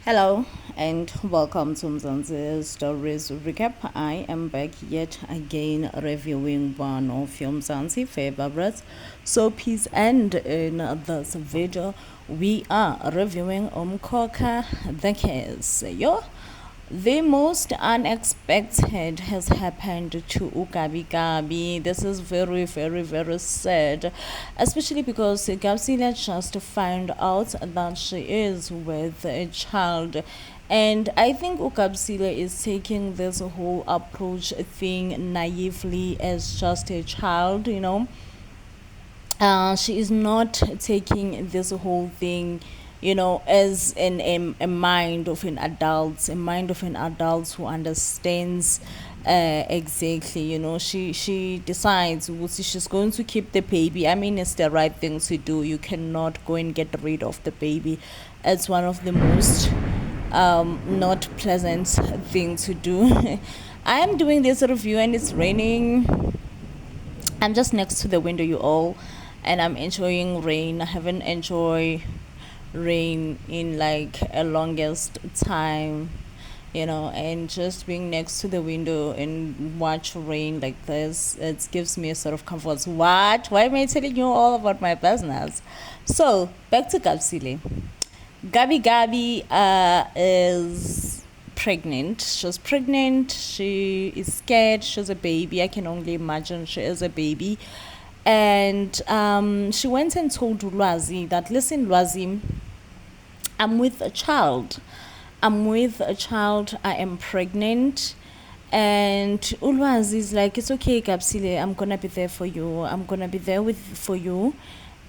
Hello and welcome to Mzansi Stories Recap. I am back yet again reviewing one of your Mzansi favorites soapies, and in this video we are reviewing umkhokha the case. The most unexpected has happened to Gabi. This is very, very, very sad, especially because Gabisile just found out that she is with a child. And I think Gabisile is taking this whole approach thing naively as just a child. She is not taking this whole thing as a mind of an adult who understands exactly. She decides she's going to keep the baby. I mean, it's the right thing to do. You cannot go and get rid of the baby. It's one of the most not pleasant thing to do. I am doing this review and it's raining. I'm just next to the window, you all, and I'm enjoying rain. I haven't enjoyed rain in like a longest time, and just being next to the window and watch rain like this, it gives me a sort of comfort. What? Why am I telling you all about my business? So back to Gabisile. Gabi is pregnant. She's pregnant. She is scared. She's a baby. I can only imagine she is a baby. And she went and told Lwazi that, listen, Lwazi, I'm with a child. I am pregnant. And Ulwazi is like, it's okay, Gabisile. I'm gonna be there for you. I'm gonna be there for you,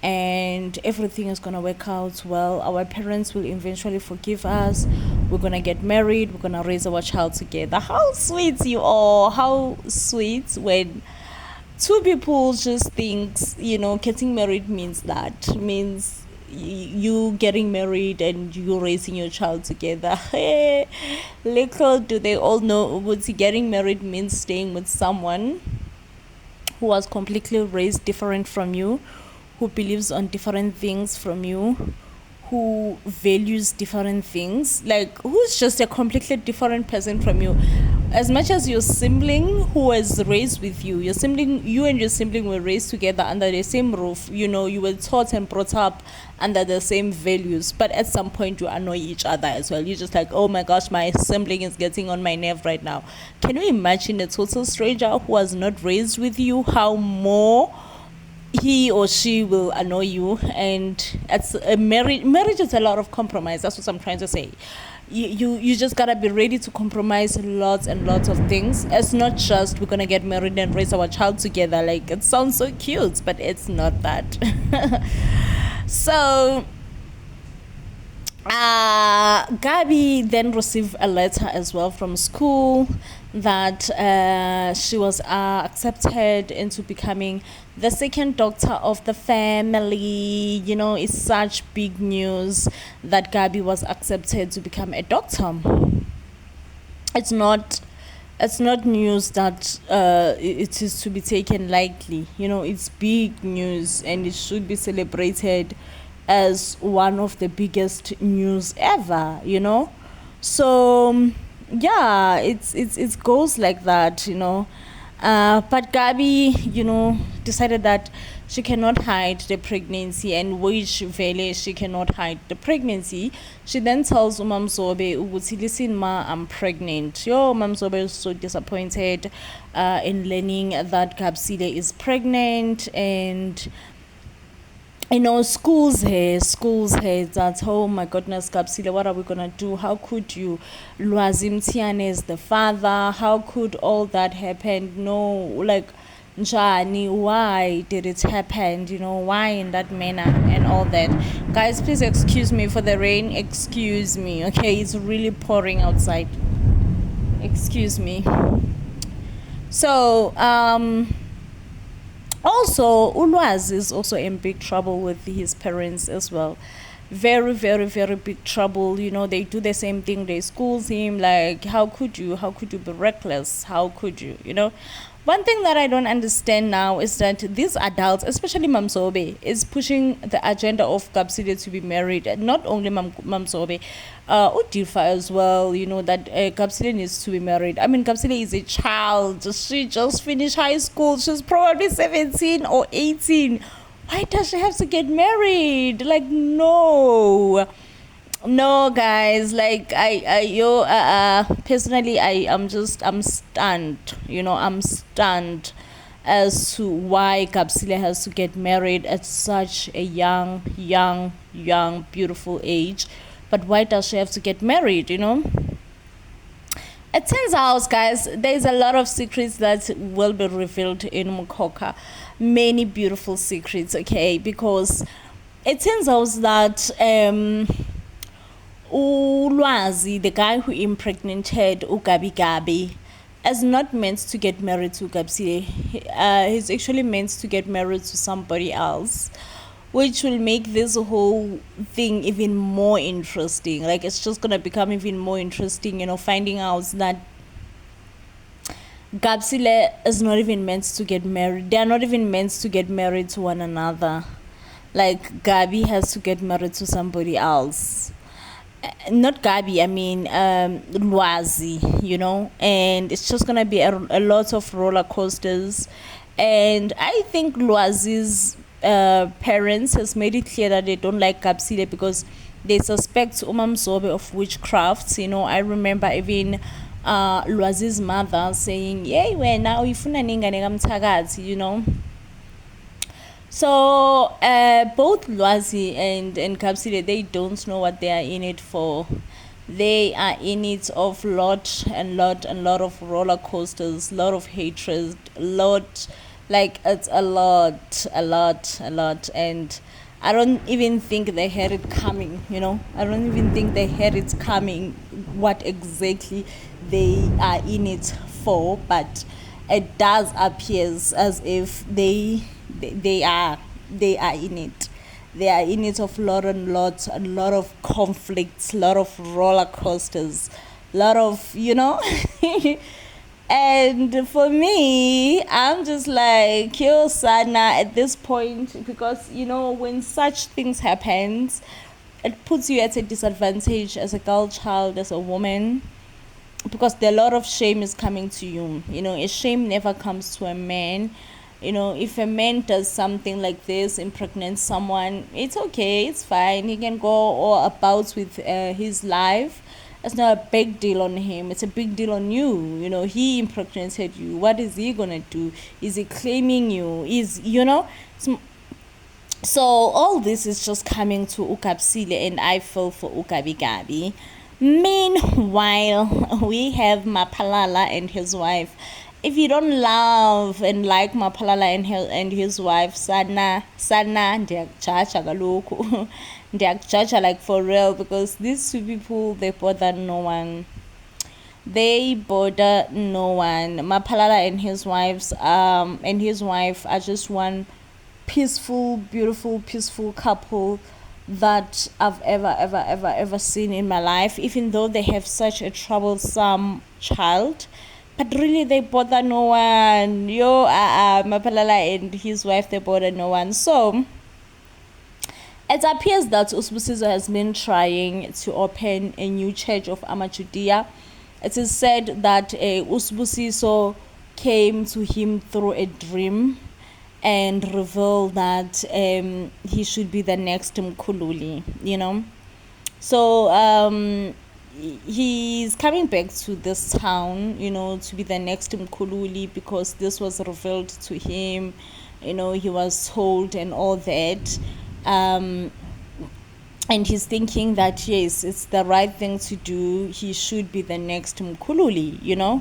and everything is gonna work out well. Our parents will eventually forgive us. We're gonna get married. We're gonna raise our child together. How sweet you are! How sweet when two people just thinks getting married means you getting married and you raising your child together. Little do they all know what getting married means: staying with someone who was completely raised different from you, who believes on different things from you, who values different things, like who's just a completely different person from you. As much as your sibling who was raised with you, you and your sibling were raised together under the same roof. You were taught and brought up under the same values, but at some point you annoy each other as well. You're just like, oh my gosh, my sibling is getting on my nerve right now. Can you imagine a total stranger who was not raised with you, how more he or she will annoy you? And it's a marriage is a lot of compromise. That's what I'm trying to say. You just gotta be ready to compromise lots and lots of things. It's not just we're gonna get married and raise our child together. Like, it sounds so cute, but it's not that. So Gabi then received a letter as well from school that she was accepted into becoming the second doctor of the family. It's such big news that Gabi was accepted to become a doctor. It's not news that it is to be taken lightly. It's big news and it should be celebrated as one of the biggest news ever. So yeah, it goes like that. But Gabi decided that she cannot hide the pregnancy, and which vele she cannot hide the pregnancy. She then tells Umamzobe, listen ma, I'm pregnant. Umamzobe is so disappointed in learning that Gabisile is pregnant. And schools here that, oh my goodness, Gabisile, what are we gonna do? How could you? Lwazi Mtiane is the father. How could all that happen? No, like, Njani, why did it happen? Why in that manner and all that. Guys, please excuse me for the rain. Excuse me, okay? It's really pouring outside. Excuse me. So, also, Ulwazi is also in big trouble with his parents as well. very, very, very big trouble. They do the same thing. They schools him like, how could you be reckless? How could you? One thing that I don't understand now is that these adults, especially Mamsobe, is pushing the agenda of Gabisile to be married. And not only Mamsobe, Udifa as well, that Gabisile needs to be married. I mean, Gabisile is a child. She just finished high school. She's probably 17 or 18. Why does she have to get married? Like, no, guys. Like, personally, I'm stunned. I'm stunned as to why Gabisile has to get married at such a young, beautiful age. But why does she have to get married? It turns out, guys, there's a lot of secrets that will be revealed in umkhokha. Many beautiful secrets, okay? Because it turns out that Ulwazi, the guy who impregnated Gabi, is not meant to get married to Gabisile. He's actually meant to get married to somebody else, which will make this whole thing even more interesting. Like, it's just gonna become even more interesting, finding out that Gabisile is not even meant to get married. They are not even meant to get married to one another. Like, Gabi has to get married to somebody else. Not Gabi, I mean Lwazi, and it's just gonna be a lot of roller coasters. And I think Lwazi's parents has made it clear that they don't like Gabisile because they suspect umamzobe of witchcraft. I remember even Lwazi's mother saying, "Yey wena uyifuna ningane kamthakathi," So both Lwazi and Gabisile, they don't know what they are in it for. They are in it of lot of roller coasters, lot of hatred, it's a lot, and I don't even think they had it coming. I don't even think they had it coming. What exactly they are in it for, but it does appear as if they are in it. They are in it of lot of conflicts, lot of roller coasters, lot of and for me, I'm just like, yo, Sana, at this point, because when such things happens, it puts you at a disadvantage as a girl child, as a woman, because a lot of shame is coming to you. A shame never comes to a man. If a man does something like this, impregnates someone, it's okay, it's fine. He can go all about with his life. It's not a big deal on him. It's a big deal on you. He impregnated you. What is he gonna do? Is he claiming you? So all this is just coming to Gabisile, and I feel for Gabi. Meanwhile, we have Palala and his wife. If you don't love and like Palala and his wife, sana ndiyakujaja kaloku. Ndiyakujaja, like, for real, because these two people, they bother no one. Palala and his wife are just one peaceful, beautiful, peaceful couple that I've ever seen in my life, even though they have such a troublesome child. But really, they bother no one. Palala and his wife, they bother no one. So it appears that Usbusiso has been trying to open a new church of Amachudia. It is said that Usbusiso came to him through a dream and revealed that he should be the next Mkhululi, So he's coming back to this town, to be the next Mkhululi, because this was revealed to him. He was told and all that. And he's thinking that, yes, it's the right thing to do. He should be the next Mkhululi,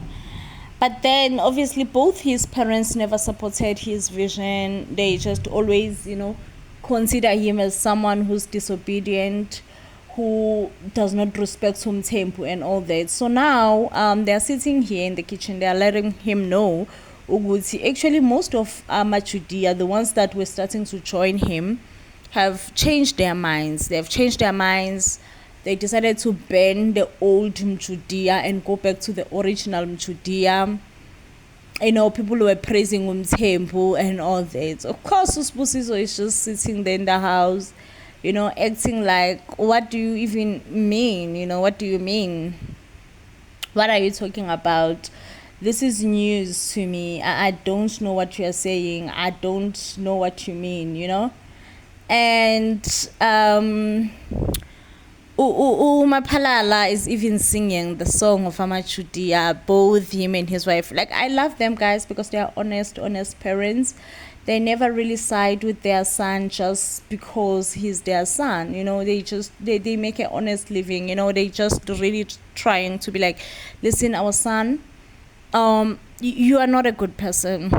But then, obviously, both his parents never supported his vision. They just always, consider him as someone who's disobedient, who does not respect umthembu and all that. So now they're sitting here in the kitchen. They're letting him know Uguti. Actually, most of Amachudia, the ones that were starting to join him, have changed their minds. They've changed their minds. They decided to ban the old Mchudia and go back to the original Mchudia. People were praising Umthembu and all that. Of course, Usbusiso is just sitting there in the house, acting like, what do you even mean? What do you mean? What are you talking about? This is news to me. I don't know what you're saying. I don't know what you mean, And Palala is even singing the song of Amachudia, both him and his wife. Like, I love them guys because they are honest parents. They never really side with their son just because he's their son. They make an honest living. They just really trying to be like, listen, our son, you are not a good person.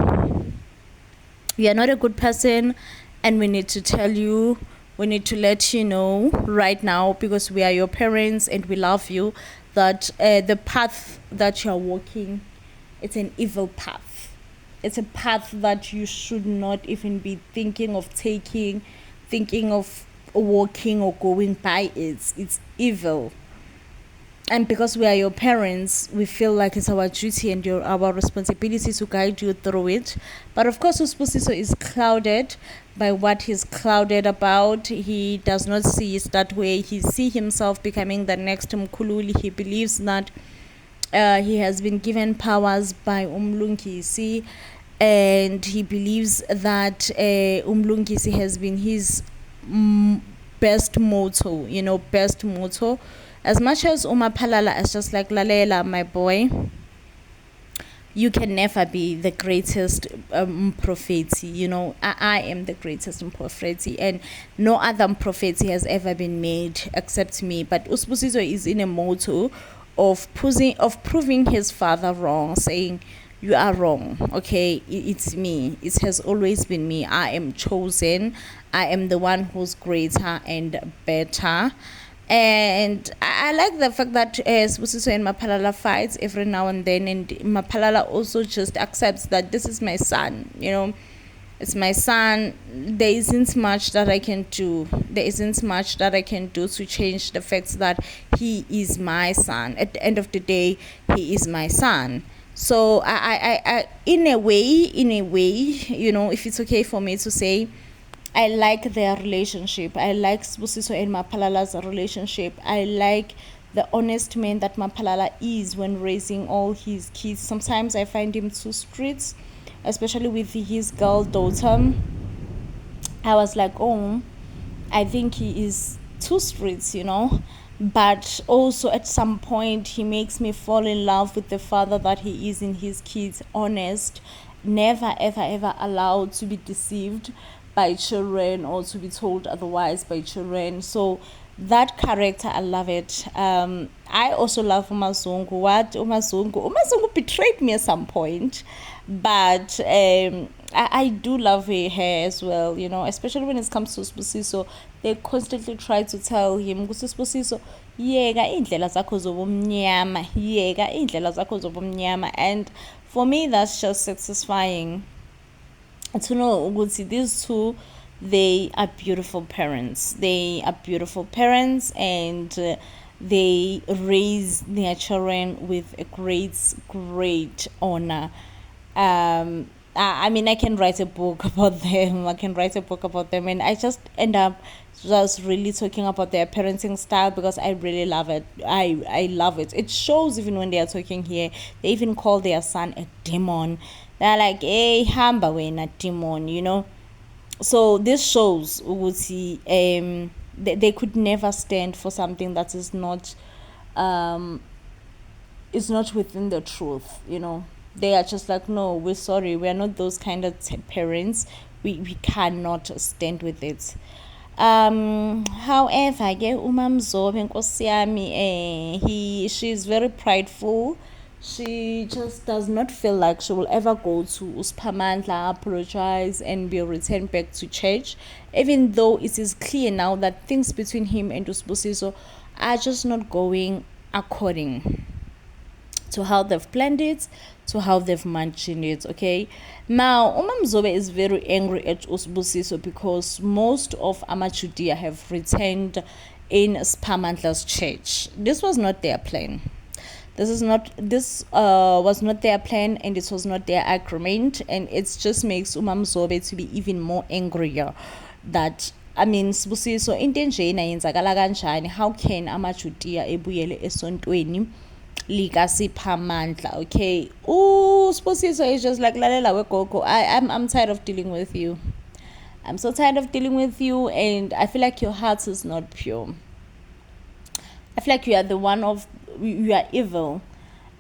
You are not a good person, and we need to tell you. We need to let you know right now, because we are your parents and we love you, that the path that you are walking, it's an evil path. It's a path that you should not even be thinking of taking, thinking of walking or going by. It's evil. And because we are your parents, we feel like it's our duty and our responsibility to guide you through it. But of course, Usbusiso is clouded by what he's clouded about. He does not see it that way. He sees himself becoming the next Mkhululi. He believes that he has been given powers by Umlungisi, and he believes that Umlungisi has been his best motto. As much as Palala is just like, Lalela, my boy, you can never be the greatest prophet. I am the greatest prophet, and no other prophet has ever been made except me. But Usbusiso is in a motto of proving his father wrong, saying, you are wrong, okay? It's me. It has always been me. I am chosen. I am the one who's greater and better. And I like the fact that Sbusiso and Palala fights every now and then, and Palala also just accepts that this is my son. It's my son. There isn't much that I can do. To change the fact that he is my son. At the end of the day, he is my son. So I in a way, if it's okay for me to say, I like their relationship. I like Sbusiso and Mapalala's relationship. I like the honest man that Mapalala is when raising all his kids. Sometimes I find him too strict, especially with his girl daughter. I was like, I think he is too strict, But also at some point he makes me fall in love with the father that he is in his kids. Honest, never ever allowed to be deceived by children or to be told otherwise by children. So that character, I love it. I also love Umazungu. Umazungu betrayed me at some point, but I do love her as well, especially when it comes to Sbusiso. They constantly try to tell him, Sbusiso, yeka indlela zakho zobumnyama, and for me that's just satisfying to know these two, they are beautiful parents, and they raise their children with a great honor. I mean, I can write a book about them, and I just end up just really talking about their parenting style because I really love it. I love it. It shows even when they are talking here. They even call their son a demon. They're like, hey, hamba wena demon, So this shows they could never stand for something that is not within the truth, They are just like, no, we're sorry, we're not those kind of parents. We cannot stand with it. However, umamzobe nkosi yami, she's very prideful. She just does not feel like she will ever go to Uspamandla, apologize, and be returned back to church, even though it is clear now that things between him and Usbusiso are just not going according to how they've planned it, to how they've mentioned it. Okay, now Umamzobe is very angry at Usbusiso because most of Amachudia have returned in Spamantla's church. This was not their plan. This was not their plan, and it was not their agreement, and it just makes Umamzobe to be even more angrier. That, I mean, Sibusiso into nje yenzakala kanjani? How can Amajudia ebuyele esontweni likasiphamandla? Okay, Sibusiso is just like lalela wegogo. I'm tired of dealing with you. I'm so tired of dealing with you, and I feel like your heart is not pure. I feel like you are the one of, you are evil,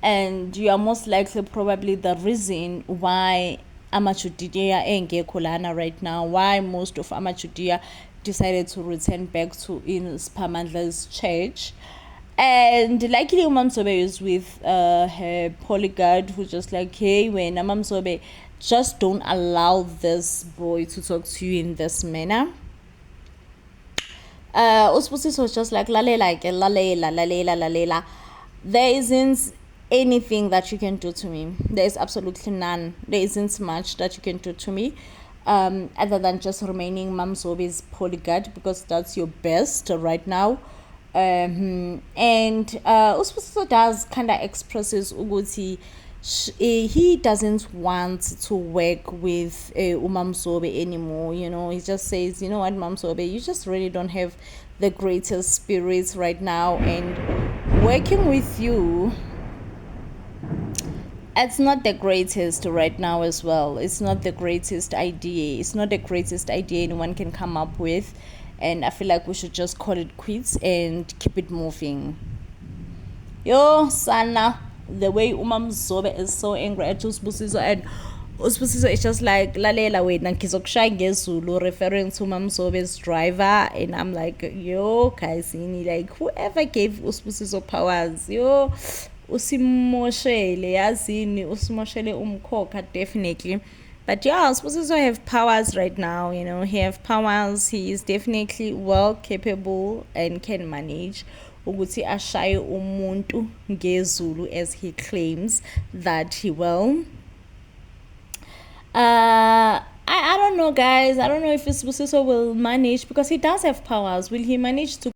and you are most likely probably the reason why Amachudia engekho lana right now, why most of Amachudia decided to return back to in Spamandla's church. And likely Umamsobe is with her polyguard, who's just like, hey, when Umamsobe, just don't allow this boy to talk to you in this manner. Usbusiso was just like lalela. There isn't anything that you can do to me. There is absolutely none. There isn't much that you can do to me, other than just remaining Mamzobe's polyguard, because that's your best right now. And Usbusiso does kind of expresses Uguti. He doesn't want to work with Umamzobe anymore. He just says, you know what, Mamzobe, you just really don't have the greatest spirits right now, and working with you, it's not the greatest right now as well. It's not the greatest idea. It's not the greatest idea anyone can come up with, and I feel like we should just call it quits and keep it moving. Yo, Sana, the way Umamzobe is so angry at Usbusiso, and Usbusiso is just like lalela wena ngizokushaya ngezulu, referring to Umamzobe's driver. And I'm like, yo Kaisini, like whoever gave Usbusiso powers, yo usimoshele yazini, usimoshele umkhokha definitely. But yeah, Usbusiso have powers right now. He have powers. He is definitely well capable and can manage ukuthi ashaye umuntu ngezulu, as he claims that he will. I don't know, guys. I don't know if Usbusiso will manage, because he does have powers. Will he manage to